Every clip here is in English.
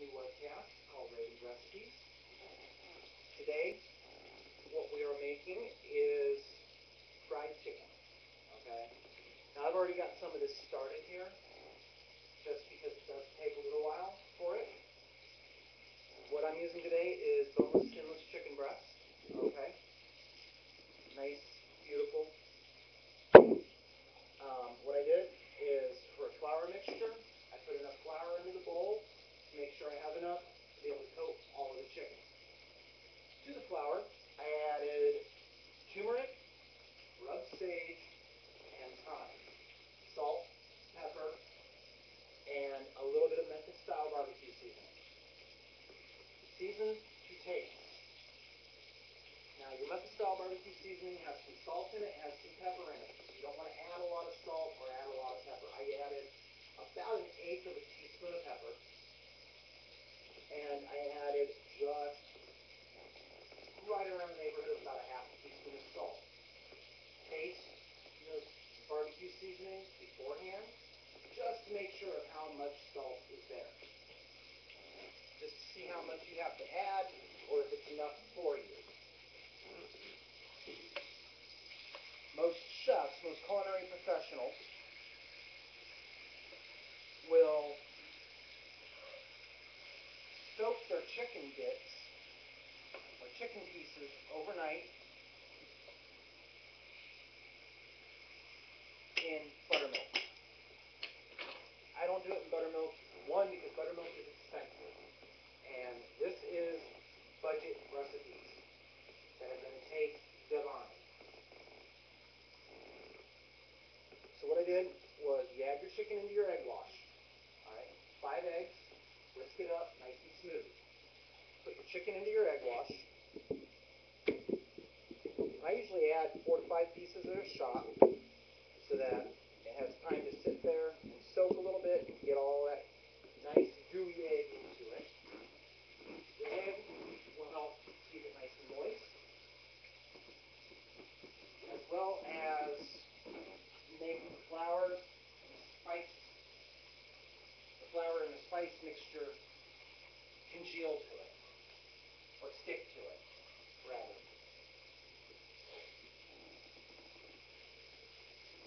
new webcast called Raven's Recipes. Today, what we are making is fried chicken. Okay. Now I've already got some of this started here, just because it does take a little while for it. What I'm using today is boneless, skinless chicken breast. Okay. Nice, beautiful. What I did is for a flour mixture, I put enough flour into the bowl to make sure I have enough to be able to coat all of the chicken. To the flour, I added turmeric, rubbed sage, and thyme, salt, pepper, and a little bit of Memphis-style barbecue seasoning. Season to taste. Now, your Memphis-style barbecue seasoning has some salt in it, has some pepper in it. You don't want to add a lot of salt or add a lot of pepper. I added about 1/8 of a teaspoon of pepper, and I added just right around the neighborhood of about 1/2 teaspoon of salt. Taste your barbecue seasoning beforehand, just to make sure of how much salt is there. Just to see how much you have to add, or if it's enough for you. Most chefs, most culinary professionals, will soak their chicken bits or chicken pieces overnight in buttermilk. I don't do it in buttermilk, one, because buttermilk is expensive, and this is budget recipes that are going to take divine. So what I did was you add your chicken into your egg wash. Alright, 5 eggs, whisk it up nice and smooth. Put your chicken into your egg wash. I usually add 4 to 5 pieces at a shot so that it has time to sit there and soak a little bit and get all that nice gooey egg into it. The egg will help keep it nice and moist, as well as make the flour and the spice mixture congeal to it, or stick to it, rather.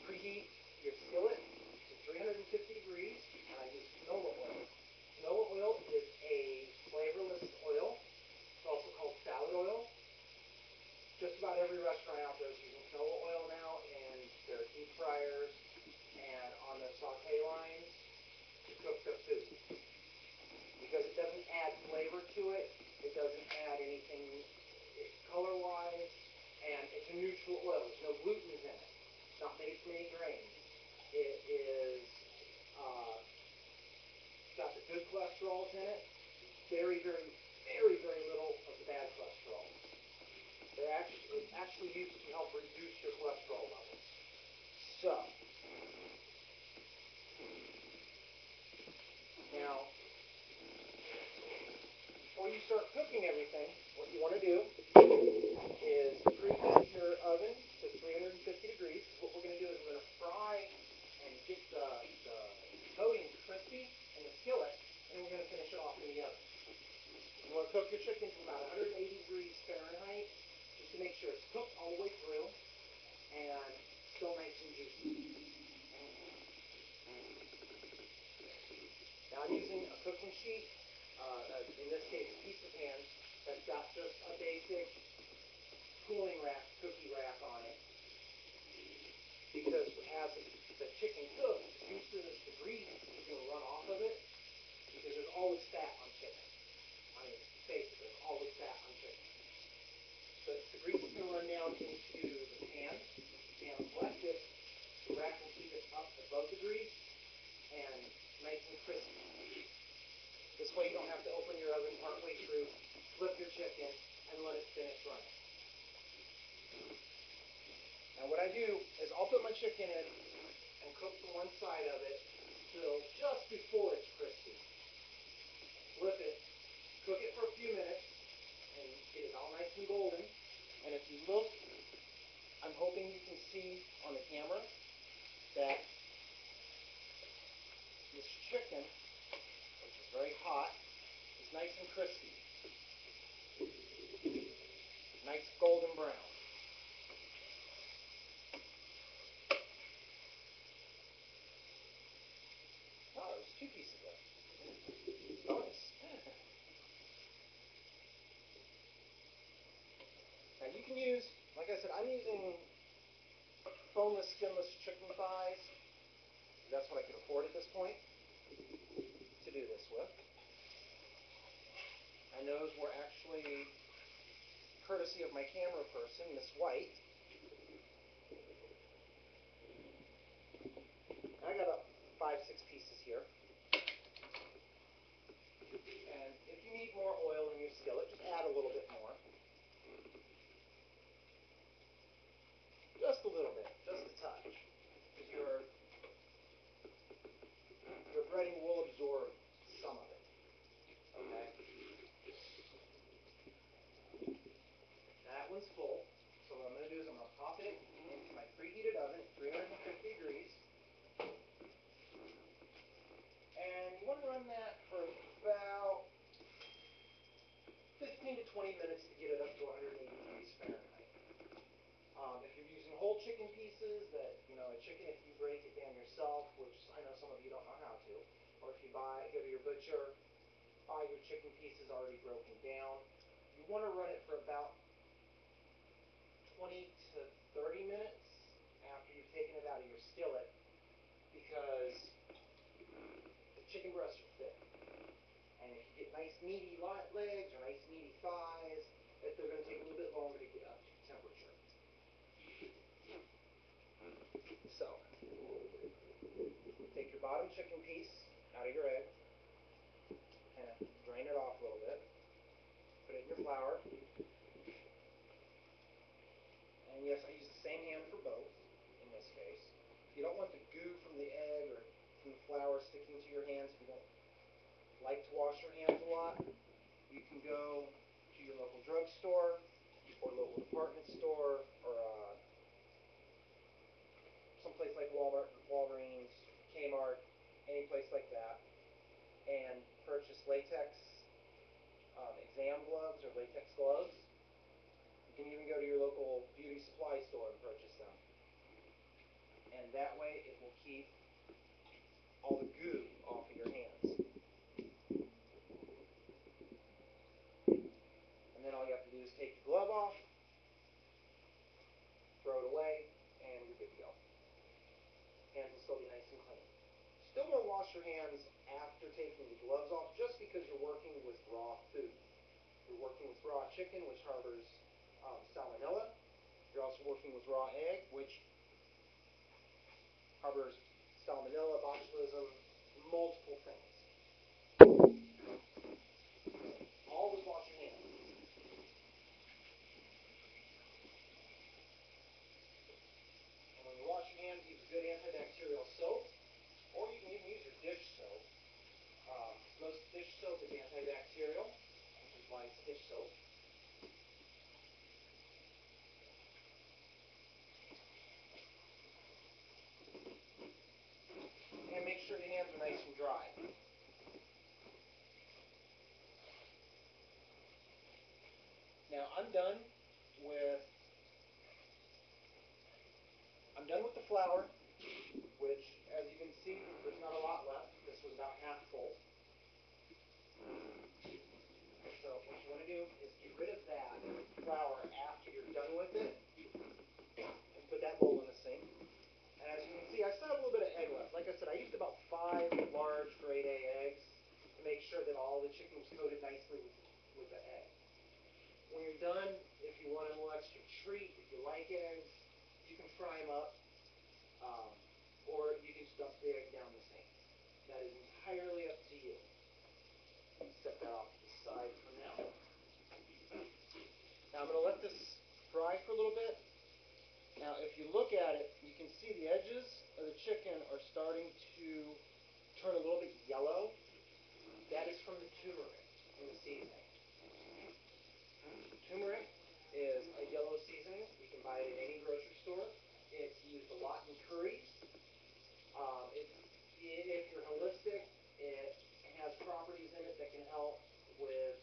Preheat your skillet to 350 degrees, and I use canola oil. Canola oil is a flavorless oil. It's also called salad oil. Just about every restaurant out there is using canola oil now in their deep fryers and on their saute lines to cook their food. Because it doesn't add flavor to it, it doesn't add anything color-wise, and it's a neutral oil. There's no gluten in it. It's not made from any grains. It is got the good cholesterols in it. Very, very, very, very little of the bad cholesterol. It's actually used to help reduce your cholesterol levels. So, now, before you start cooking everything, what you want to do is preheat your oven to 350 degrees. What we're going to do is we're going to fry and get the coating crispy in the skillet, and then we're going to finish it off in the oven. You want to cook your chicken to about 180 degrees Fahrenheit, just to make sure it's cooked all the way through and still nice and juicy. Now I'm using a cooking sheet, in this case a piece of pan, that's got just a basic cooling rack, cookie rack on it, because as the chicken cooks, the juices, the grease is going to run off of it, because there's always fat on chicken. I mean, basically, there's always fat on chicken. So the grease is going to run down into the pan, and like this, the rack will keep it up above the grease and nice and crispy. This way you don't have to open your oven partway through, flip your chicken, and let it finish running. Now what I do is I'll put my chicken in and cook the one side of it till just before it's crispy. Flip it, cook it for a few minutes, and get it all nice and golden. And if you look, I'm hoping you can see on the camera that this chicken, which is very hot, crispy. Nice golden brown. Oh, there's two pieces there. Bonus. Now you can use, like I said, I'm using boneless, skinless chicken thighs. That's what I can afford at this point to do this with. And those were actually courtesy of my camera person, Miss White. I got about 5-6 pieces here. And if you need more oil in your skillet, just add a little bit more. Just a little bit, just a touch. Because your breading will absorb some of it. Okay? That one's full. So what I'm going to do is I'm going to pop it into my preheated oven at 350 degrees. And you want to run that for about 15 to 20 minutes to get it up to 180 degrees Fahrenheit. If you're using whole chicken pieces, a chicken, if you break it down yourself, which I know some of you don't know how to, or if you go to your butcher, buy your chicken pieces already broken down, you want to run it for about 20 to 30 minutes after you've taken it out of your skillet, because the chicken breasts are thick. And if you get nice meaty legs or nice meaty thighs, they're going to take a little bit longer to get up to temperature. So, take your bottom chicken piece out of your egg, kind of drain it off a little bit, put it in your flour, and yes, I use the same hand for both in this case. You don't want the goo from the egg or from the flour sticking to your hands. If you don't like to wash your hands a lot, you can go to your local drugstore or local department store or someplace like Walmart, Walgreens, Kmart, any place like that, and purchase latex exam gloves or latex gloves. You can even go to your local beauty supply store and purchase them. And that way it will keep all the goo off of your hands. And then all you have to do is take your glove off, throw it away, and you're good to go. Hands will still be nice and clean. Still want to wash your hands after taking the gloves off, just because you're working with raw food. You're working with raw chicken, which harbors salmonella. You're also working with raw egg, which harbors salmonella, botulism, multiple things. Always wash your hands. And when you wash your hands, use good antibacterial soap, or you can even use your dish soap. Most dish soap is antibacterial, which is why it's dish soap. And make sure your hands are nice and dry. Now I'm done with the flour, which, as you can see, there's not a lot left. This was about half full. So what you want to do is get rid of that flour after you're done with it, and put that bowl in the sink. And as you can see, I still have a little bit of egg left. Like I said, I used about 5 large grade A eggs to make sure that all the chicken was coated nicely with the egg. When you're done, if you want a little extra treat, if you like eggs, you can fry them up, or you can just dump the egg down the sink. That is entirely up to you. Set that off to the side for now. Now I'm going to let this fry for a little bit. Now if you look at it, you can see the edges of the chicken are starting to turn a little bit yellow. That is from the turmeric in the seasoning. Turmeric is a yellow seasoning. You can buy it at any grocery store. It's used a lot in curries. If you're holistic, it has properties in it that can help with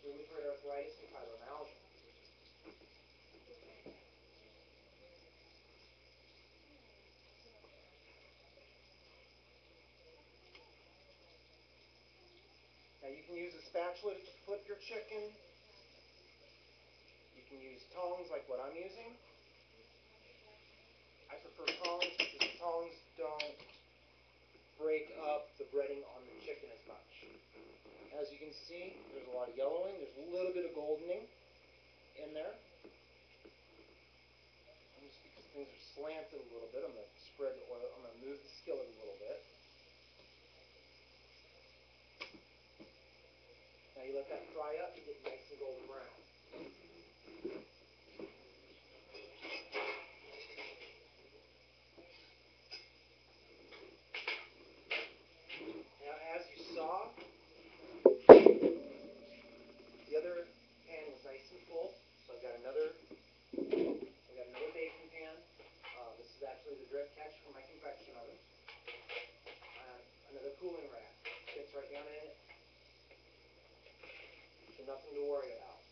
Now you can use a spatula to flip your chicken. You can use tongs like what I'm using. I prefer tongs because the tongs don't break up the breading on the chicken as much. As you can see, there's a lot of yellowing. There's a little bit of goldening in there. And just because things are slanted a little bit, I'm going to spread the oil. I'm going to move the skillet a little bit. Now you let that fry up and get nice and golden brown. Now as you saw, the other pan was nice and full, so I've got another baking pan. This is actually the drip catch from my convection oven. Another cooling rack. Fits right down in it. So nothing to worry about.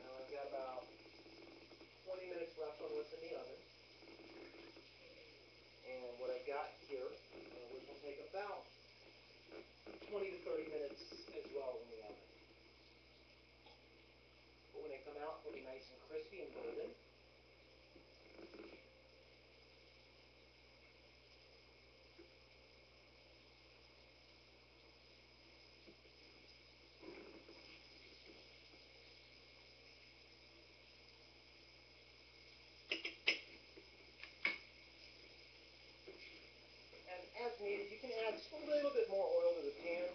Now I've got about 20 minutes left on this in the oven. And what I've got here, which will take about 20 to 30 minutes as well in the oven. But when they come out, they'll be nice and crispy and golden. And as needed, you can add just a little bit more oil to the pan,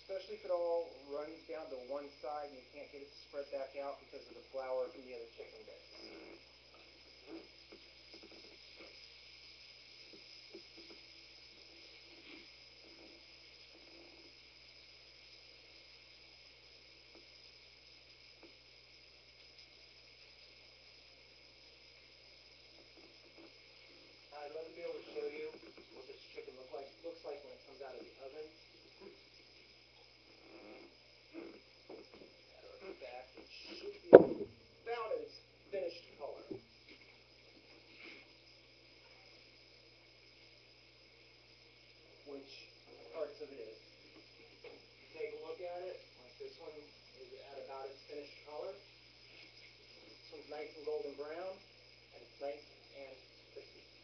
especially if it all runs down to one side and you can't get it to spread back out because of the flour from the other chicken bits. I'd love to be able to show you what this chicken looks like when it comes out of the oven. Matter of fact, it should be about its finished color. Which parts of it is. Take a look at it. Like this one is at about its finished color. This one's nice and golden brown, and it's nice and crispy.